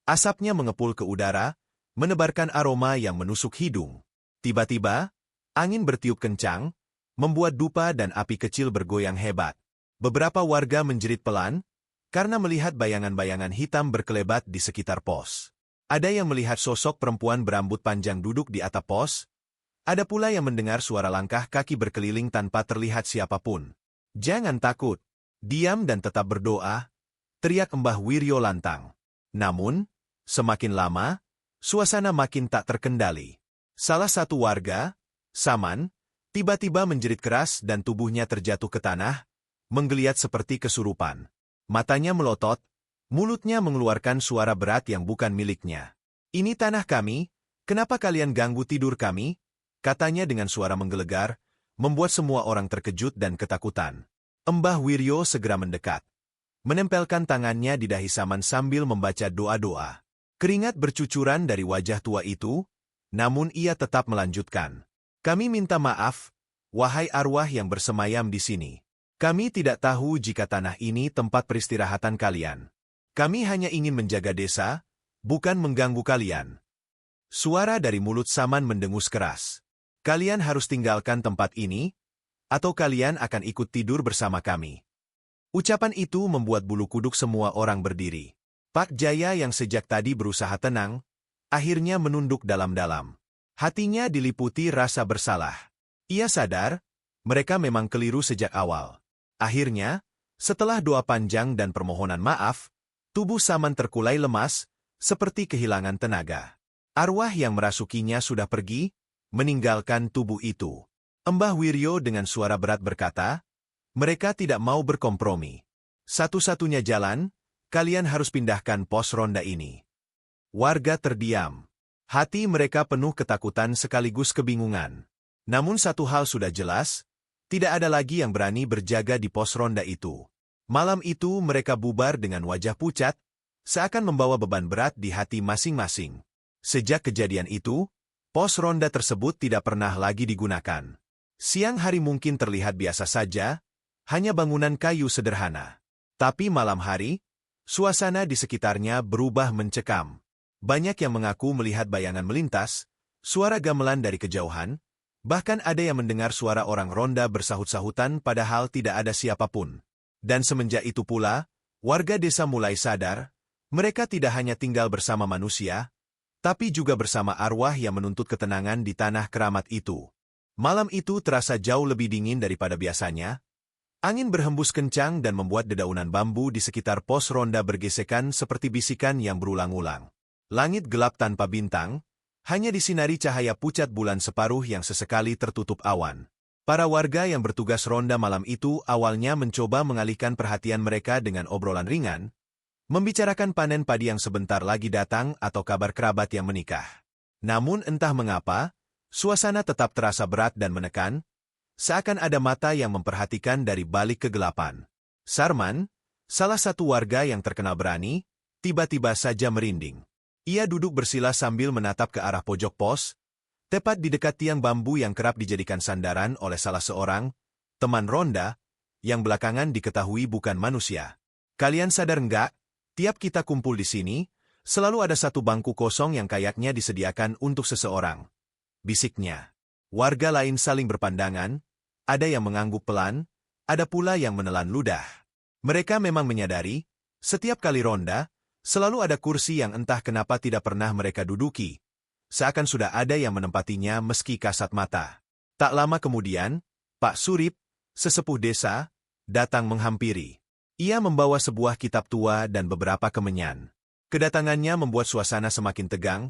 Asapnya mengepul ke udara, menebarkan aroma yang menusuk hidung. Tiba-tiba, angin bertiup kencang, membuat dupa dan api kecil bergoyang hebat. Beberapa warga menjerit pelan, karena melihat bayangan-bayangan hitam berkelebat di sekitar pos. Ada yang melihat sosok perempuan berambut panjang duduk di atap pos, ada pula yang mendengar suara langkah kaki berkeliling tanpa terlihat siapapun. "Jangan takut, diam dan tetap berdoa," teriak Mbah Wiryo lantang. Namun, semakin lama, suasana makin tak terkendali. Salah satu warga, Saman, tiba-tiba menjerit keras dan tubuhnya terjatuh ke tanah, menggeliat seperti kesurupan. Matanya melotot, mulutnya mengeluarkan suara berat yang bukan miliknya. "Ini tanah kami, kenapa kalian ganggu tidur kami?" katanya dengan suara menggelegar, membuat semua orang terkejut dan ketakutan. Mbah Wiryo segera mendekat, menempelkan tangannya di dahi Saman sambil membaca doa-doa. Keringat bercucuran dari wajah tua itu, namun ia tetap melanjutkan. "Kami minta maaf, wahai arwah yang bersemayam di sini. Kami tidak tahu jika tanah ini tempat peristirahatan kalian. Kami hanya ingin menjaga desa, bukan mengganggu kalian." Suara dari mulut Saman mendengus keras. "Kalian harus tinggalkan tempat ini, atau kalian akan ikut tidur bersama kami." Ucapan itu membuat bulu kuduk semua orang berdiri. Pak Jaya yang sejak tadi berusaha tenang, akhirnya menunduk dalam-dalam. Hatinya diliputi rasa bersalah. Ia sadar, mereka memang keliru sejak awal. Akhirnya, setelah doa panjang dan permohonan maaf, tubuh Saman terkulai lemas, seperti kehilangan tenaga. Arwah yang merasukinya sudah pergi, meninggalkan tubuh itu. Mbah Wiryo dengan suara berat berkata, "Mereka tidak mau berkompromi. Satu-satunya jalan, kalian harus pindahkan pos ronda ini." Warga terdiam. Hati mereka penuh ketakutan sekaligus kebingungan. Namun satu hal sudah jelas, tidak ada lagi yang berani berjaga di pos ronda itu. Malam itu mereka bubar dengan wajah pucat, seakan membawa beban berat di hati masing-masing. Sejak kejadian itu, pos ronda tersebut tidak pernah lagi digunakan. Siang hari mungkin terlihat biasa saja, hanya bangunan kayu sederhana. Tapi malam hari, suasana di sekitarnya berubah mencekam. Banyak yang mengaku melihat bayangan melintas, suara gamelan dari kejauhan, bahkan ada yang mendengar suara orang ronda bersahut-sahutan padahal tidak ada siapapun. Dan semenjak itu pula, warga desa mulai sadar, mereka tidak hanya tinggal bersama manusia, tapi juga bersama arwah yang menuntut ketenangan di tanah keramat itu. Malam itu terasa jauh lebih dingin daripada biasanya. Angin berhembus kencang dan membuat dedaunan bambu di sekitar pos ronda bergesekan seperti bisikan yang berulang-ulang. Langit gelap tanpa bintang, hanya disinari cahaya pucat bulan separuh yang sesekali tertutup awan. Para warga yang bertugas ronda malam itu awalnya mencoba mengalihkan perhatian mereka dengan obrolan ringan, membicarakan panen padi yang sebentar lagi datang atau kabar kerabat yang menikah. Namun entah mengapa, suasana tetap terasa berat dan menekan, seakan ada mata yang memperhatikan dari balik kegelapan. Sarman, salah satu warga yang terkenal berani, tiba-tiba saja merinding. Ia duduk bersila sambil menatap ke arah pojok pos, tepat di dekat tiang bambu yang kerap dijadikan sandaran oleh salah seorang teman ronda, yang belakangan diketahui bukan manusia. "Kalian sadar enggak? Tiap kita kumpul di sini, selalu ada satu bangku kosong yang kayaknya disediakan untuk seseorang," bisiknya. Warga lain saling berpandangan, ada yang mengangguk pelan, ada pula yang menelan ludah. Mereka memang menyadari, setiap kali ronda, selalu ada kursi yang entah kenapa tidak pernah mereka duduki, seakan sudah ada yang menempatinya meski kasat mata. Tak lama kemudian, Pak Surip, sesepuh desa, datang menghampiri. Ia membawa sebuah kitab tua dan beberapa kemenyan. Kedatangannya membuat suasana semakin tegang,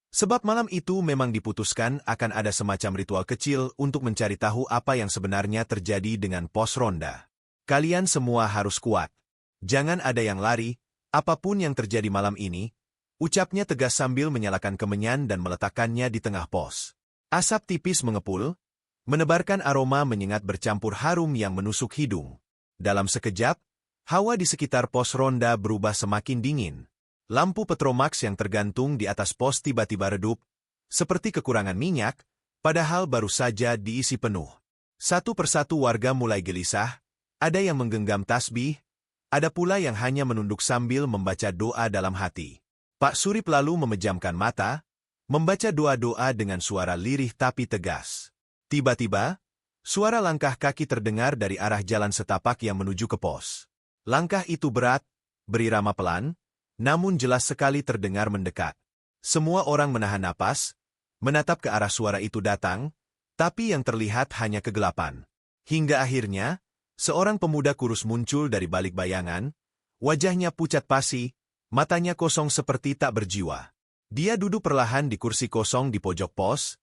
sebab malam itu memang diputuskan akan ada semacam ritual kecil untuk mencari tahu apa yang sebenarnya terjadi dengan pos ronda. "Kalian semua harus kuat. Jangan ada yang lari, apapun yang terjadi malam ini," ucapnya tegas sambil menyalakan kemenyan dan meletakkannya di tengah pos. Asap tipis mengepul, menebarkan aroma menyengat bercampur harum yang menusuk hidung. Dalam sekejap, hawa di sekitar pos ronda berubah semakin dingin. Lampu Petromax yang tergantung di atas pos tiba-tiba redup, seperti kekurangan minyak, padahal baru saja diisi penuh. Satu persatu warga mulai gelisah, ada yang menggenggam tasbih, ada pula yang hanya menunduk sambil membaca doa dalam hati. Pak Surip lalu memejamkan mata, membaca doa-doa dengan suara lirih tapi tegas. Tiba-tiba, suara langkah kaki terdengar dari arah jalan setapak yang menuju ke pos. Langkah itu berat, berirama pelan, namun jelas sekali terdengar mendekat. Semua orang menahan napas, menatap ke arah suara itu datang, tapi yang terlihat hanya kegelapan. Hingga akhirnya, seorang pemuda kurus muncul dari balik bayangan, wajahnya pucat pasi, matanya kosong seperti tak berjiwa. Dia duduk perlahan di kursi kosong di pojok pos,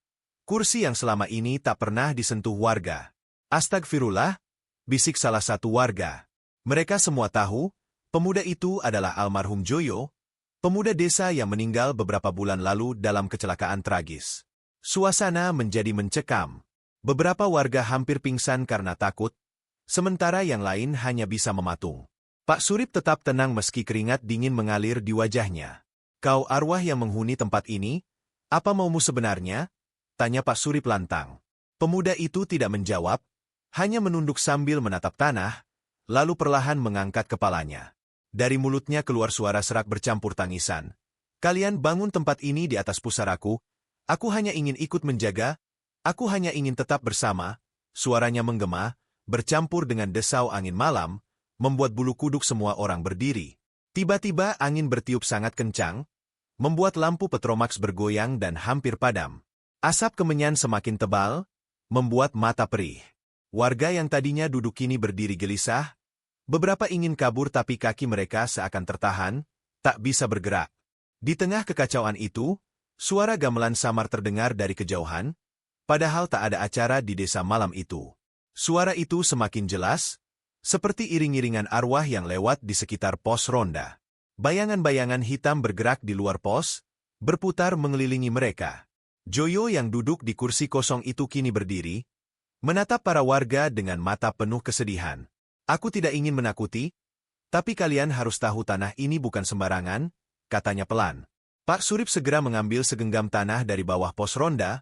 kursi yang selama ini tak pernah disentuh warga. "Astagfirullah," bisik salah satu warga. Mereka semua tahu, Pemuda itu adalah almarhum Joyo, pemuda desa yang meninggal beberapa bulan lalu dalam kecelakaan tragis. Suasana menjadi mencekam. Beberapa warga hampir pingsan karena takut, sementara yang lain hanya bisa mematung. Pak Surip tetap tenang meski keringat dingin mengalir di wajahnya. "Kau arwah yang menghuni tempat ini, apa maumu sebenarnya?" tanya Pak Surip lantang. Pemuda itu tidak menjawab, hanya menunduk sambil menatap tanah, lalu perlahan mengangkat kepalanya. Dari mulutnya keluar suara serak bercampur tangisan. "Kalian bangun tempat ini di atas pusaraku. Aku hanya ingin ikut menjaga. Aku hanya ingin tetap bersama." Suaranya menggema, bercampur dengan desau angin malam, membuat bulu kuduk semua orang berdiri. Tiba-tiba angin bertiup sangat kencang, membuat lampu Petromax bergoyang dan hampir padam. Asap kemenyan semakin tebal, membuat mata perih. Warga yang tadinya duduk kini berdiri gelisah. Beberapa ingin kabur tapi kaki mereka seakan tertahan, tak bisa bergerak. Di tengah kekacauan itu, suara gamelan samar terdengar dari kejauhan, padahal tak ada acara di desa malam itu. Suara itu semakin jelas, seperti iring-iringan arwah yang lewat di sekitar pos ronda. Bayangan-bayangan hitam bergerak di luar pos, berputar mengelilingi mereka. Joyo yang duduk di kursi kosong itu kini berdiri, menatap para warga dengan mata penuh kesedihan. "Aku tidak ingin menakuti, tapi kalian harus tahu tanah ini bukan sembarangan," katanya pelan. Pak Surip segera mengambil segenggam tanah dari bawah pos ronda,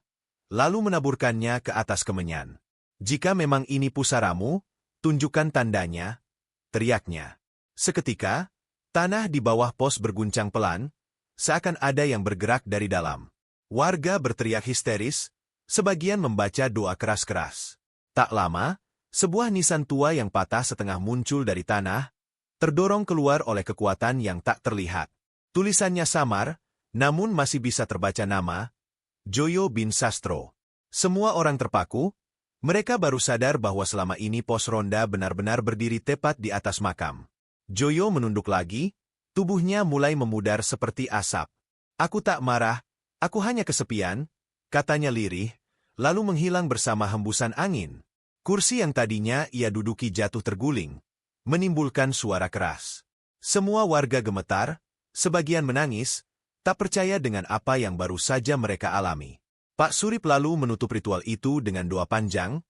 lalu menaburkannya ke atas kemenyan. "Jika memang ini pusaramu, tunjukkan tandanya," teriaknya. Seketika, tanah di bawah pos berguncang pelan, seakan ada yang bergerak dari dalam. Warga berteriak histeris, sebagian membaca doa keras-keras. Tak lama, sebuah nisan tua yang patah setengah muncul dari tanah, terdorong keluar oleh kekuatan yang tak terlihat. Tulisannya samar, namun masih bisa terbaca nama, Joyo bin Sastro. Semua orang terpaku, mereka baru sadar bahwa selama ini pos ronda benar-benar berdiri tepat di atas makam. Joyo menunduk lagi, tubuhnya mulai memudar seperti asap. "Aku tak marah, aku hanya kesepian," katanya lirih, lalu menghilang bersama hembusan angin. Kursi yang tadinya ia duduki jatuh terguling, menimbulkan suara keras. Semua warga gemetar, sebagian menangis, tak percaya dengan apa yang baru saja mereka alami. Pak Surip lalu menutup ritual itu dengan doa panjang,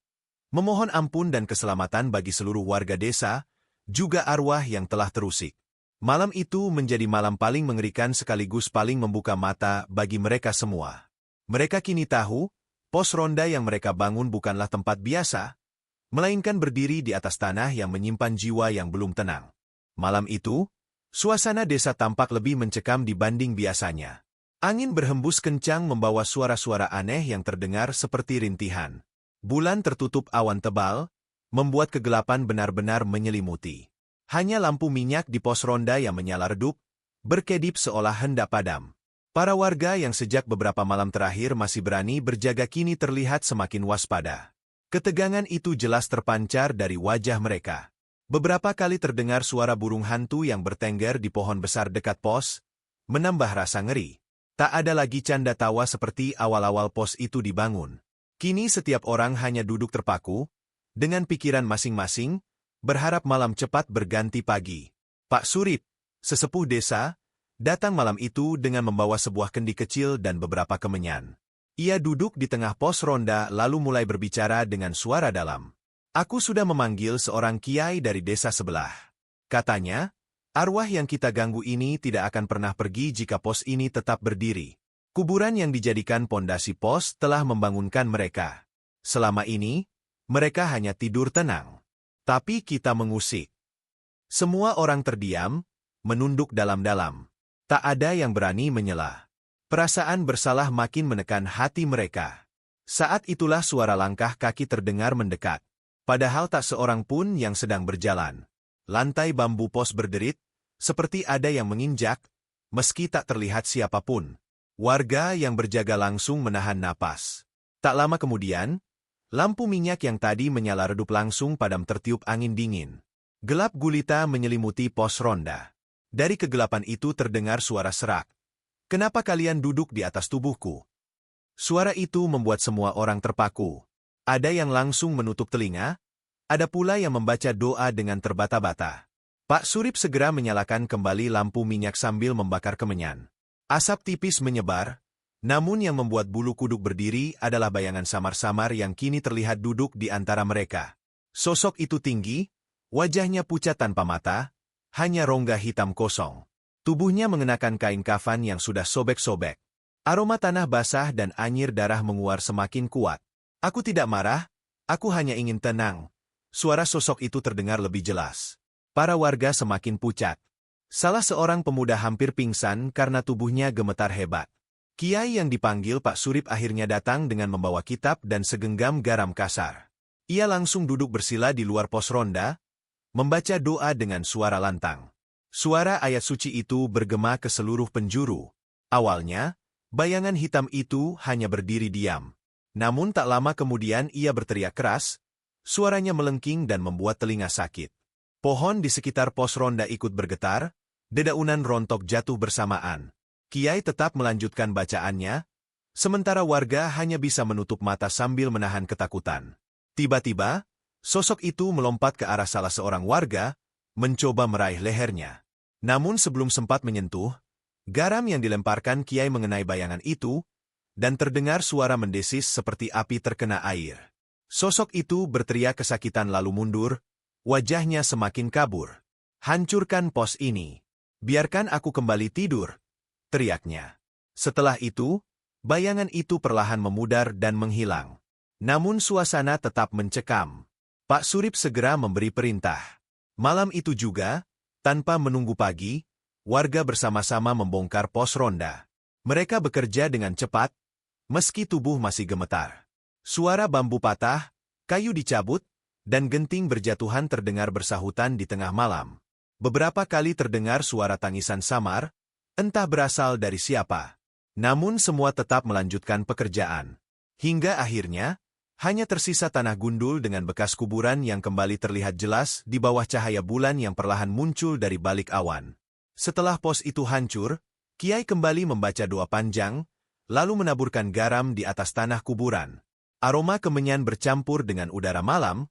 memohon ampun dan keselamatan bagi seluruh warga desa, juga arwah yang telah terusik. Malam itu menjadi malam paling mengerikan sekaligus paling membuka mata bagi mereka semua. Mereka kini tahu, pos ronda yang mereka bangun bukanlah tempat biasa, melainkan berdiri di atas tanah yang menyimpan jiwa yang belum tenang. Malam itu, suasana desa tampak lebih mencekam dibanding biasanya. Angin berhembus kencang membawa suara-suara aneh yang terdengar seperti rintihan. Bulan tertutup awan tebal, membuat kegelapan benar-benar menyelimuti. Hanya lampu minyak di pos ronda yang menyala redup, berkedip seolah hendak padam. Para warga yang sejak beberapa malam terakhir masih berani berjaga kini terlihat semakin waspada. Ketegangan itu jelas terpancar dari wajah mereka. Beberapa kali terdengar suara burung hantu yang bertengger di pohon besar dekat pos, menambah rasa ngeri. Tak ada lagi canda tawa seperti awal-awal pos itu dibangun. Kini setiap orang hanya duduk terpaku, dengan pikiran masing-masing, berharap malam cepat berganti pagi. Pak Surip, sesepuh desa, datang malam itu dengan membawa sebuah kendi kecil dan beberapa kemenyan. Ia duduk di tengah pos ronda lalu mulai berbicara dengan suara dalam. "Aku sudah memanggil seorang kiai dari desa sebelah," katanya. "Arwah yang kita ganggu ini tidak akan pernah pergi jika pos ini tetap berdiri. Kuburan yang dijadikan pondasi pos telah membangunkan mereka. Selama ini, mereka hanya tidur tenang. Tapi kita mengusik." Semua orang terdiam, menunduk dalam-dalam. Tak ada yang berani menyela. Perasaan bersalah makin menekan hati mereka. Saat itulah suara langkah kaki terdengar mendekat. Padahal tak seorang pun yang sedang berjalan. Lantai bambu pos berderit, seperti ada yang menginjak, meski tak terlihat siapapun. Warga yang berjaga langsung menahan napas. Tak lama kemudian, lampu minyak yang tadi menyala redup langsung padam tertiup angin dingin. Gelap gulita menyelimuti pos ronda. Dari kegelapan itu terdengar suara serak. "Kenapa kalian duduk di atas tubuhku?" Suara itu membuat semua orang terpaku. Ada yang langsung menutup telinga, ada pula yang membaca doa dengan terbata-bata. Pak Surip segera menyalakan kembali lampu minyak sambil membakar kemenyan. Asap tipis menyebar, namun yang membuat bulu kuduk berdiri adalah bayangan samar-samar yang kini terlihat duduk di antara mereka. Sosok itu tinggi, wajahnya pucat tanpa mata, hanya rongga hitam kosong. Tubuhnya mengenakan kain kafan yang sudah sobek-sobek. Aroma tanah basah dan anyir darah menguar semakin kuat. "Aku tidak marah, aku hanya ingin tenang." Suara sosok itu terdengar lebih jelas. Para warga semakin pucat. Salah seorang pemuda hampir pingsan karena tubuhnya gemetar hebat. Kiai yang dipanggil Pak Surip akhirnya datang dengan membawa kitab dan segenggam garam kasar. Ia langsung duduk bersila di luar pos ronda, membaca doa dengan suara lantang. Suara ayat suci itu bergema ke seluruh penjuru. Awalnya, bayangan hitam itu hanya berdiri diam. Namun tak lama kemudian ia berteriak keras, suaranya melengking dan membuat telinga sakit. Pohon di sekitar pos ronda ikut bergetar, dedaunan rontok jatuh bersamaan. Kiai tetap melanjutkan bacaannya, sementara warga hanya bisa menutup mata sambil menahan ketakutan. Tiba-tiba, sosok itu melompat ke arah salah seorang warga, mencoba meraih lehernya. Namun sebelum sempat menyentuh, garam yang dilemparkan Kiai mengenai bayangan itu, dan terdengar suara mendesis seperti api terkena air. Sosok itu berteriak kesakitan lalu mundur, wajahnya semakin kabur. "Hancurkan pos ini. Biarkan aku kembali tidur," teriaknya. Setelah itu, bayangan itu perlahan memudar dan menghilang. Namun suasana tetap mencekam. Pak Surip segera memberi perintah. Malam itu juga, tanpa menunggu pagi, warga bersama-sama membongkar pos ronda. Mereka bekerja dengan cepat, meski tubuh masih gemetar. Suara bambu patah, kayu dicabut, dan genting berjatuhan terdengar bersahutan di tengah malam. Beberapa kali terdengar suara tangisan samar, entah berasal dari siapa. Namun semua tetap melanjutkan pekerjaan. Hingga akhirnya, hanya tersisa tanah gundul dengan bekas kuburan yang kembali terlihat jelas di bawah cahaya bulan yang perlahan muncul dari balik awan. Setelah pos itu hancur, Kiai kembali membaca doa panjang, lalu menaburkan garam di atas tanah kuburan. Aroma kemenyan bercampur dengan udara malam,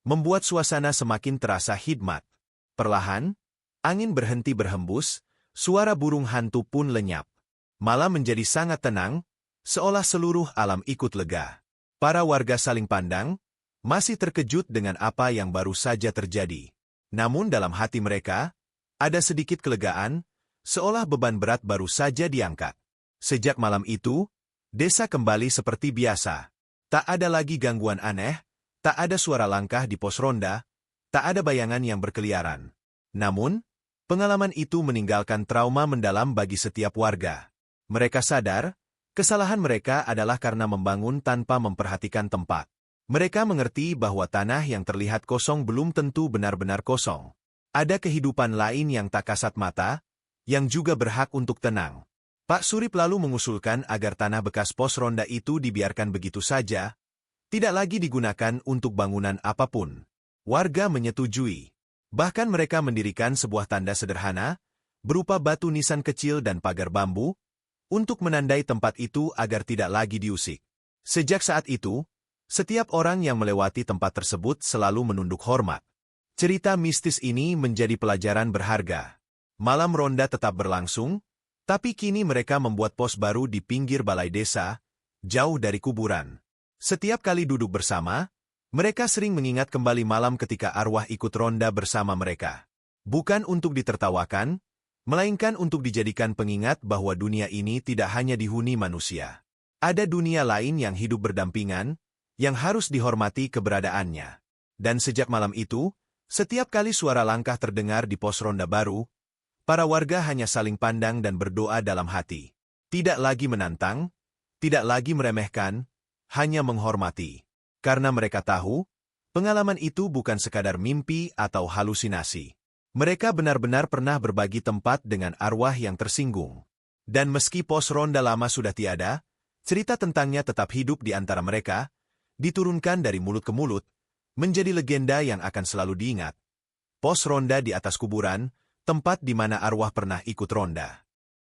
membuat suasana semakin terasa hikmat. Perlahan, angin berhenti berhembus, suara burung hantu pun lenyap. Malam menjadi sangat tenang, seolah seluruh alam ikut lega. Para warga saling pandang, masih terkejut dengan apa yang baru saja terjadi. Namun dalam hati mereka, ada sedikit kelegaan, seolah beban berat baru saja diangkat. Sejak malam itu, desa kembali seperti biasa. Tak ada lagi gangguan aneh, tak ada suara langkah di pos ronda, tak ada bayangan yang berkeliaran. Namun, pengalaman itu meninggalkan trauma mendalam bagi setiap warga. Mereka sadar, kesalahan mereka adalah karena membangun tanpa memperhatikan tempat. Mereka mengerti bahwa tanah yang terlihat kosong belum tentu benar-benar kosong. Ada kehidupan lain yang tak kasat mata, yang juga berhak untuk tenang. Pak Surip lalu mengusulkan agar tanah bekas pos ronda itu dibiarkan begitu saja, tidak lagi digunakan untuk bangunan apapun. Warga menyetujui. Bahkan mereka mendirikan sebuah tanda sederhana, berupa batu nisan kecil dan pagar bambu, untuk menandai tempat itu agar tidak lagi diusik. Sejak saat itu, setiap orang yang melewati tempat tersebut selalu menunduk hormat. Cerita mistis ini menjadi pelajaran berharga. Malam ronda tetap berlangsung, tapi kini mereka membuat pos baru di pinggir balai desa, jauh dari kuburan. Setiap kali duduk bersama, mereka sering mengingat kembali malam ketika arwah ikut ronda bersama mereka. Bukan untuk ditertawakan, melainkan untuk dijadikan pengingat bahwa dunia ini tidak hanya dihuni manusia. Ada dunia lain yang hidup berdampingan, yang harus dihormati keberadaannya. Dan sejak malam itu, setiap kali suara langkah terdengar di pos ronda baru, para warga hanya saling pandang dan berdoa dalam hati. Tidak lagi menantang, tidak lagi meremehkan, hanya menghormati. Karena mereka tahu, pengalaman itu bukan sekadar mimpi atau halusinasi. Mereka benar-benar pernah berbagi tempat dengan arwah yang tersinggung. Dan meski pos ronda lama sudah tiada, cerita tentangnya tetap hidup di antara mereka, diturunkan dari mulut ke mulut, menjadi legenda yang akan selalu diingat. Pos ronda di atas kuburan, tempat di mana arwah pernah ikut ronda.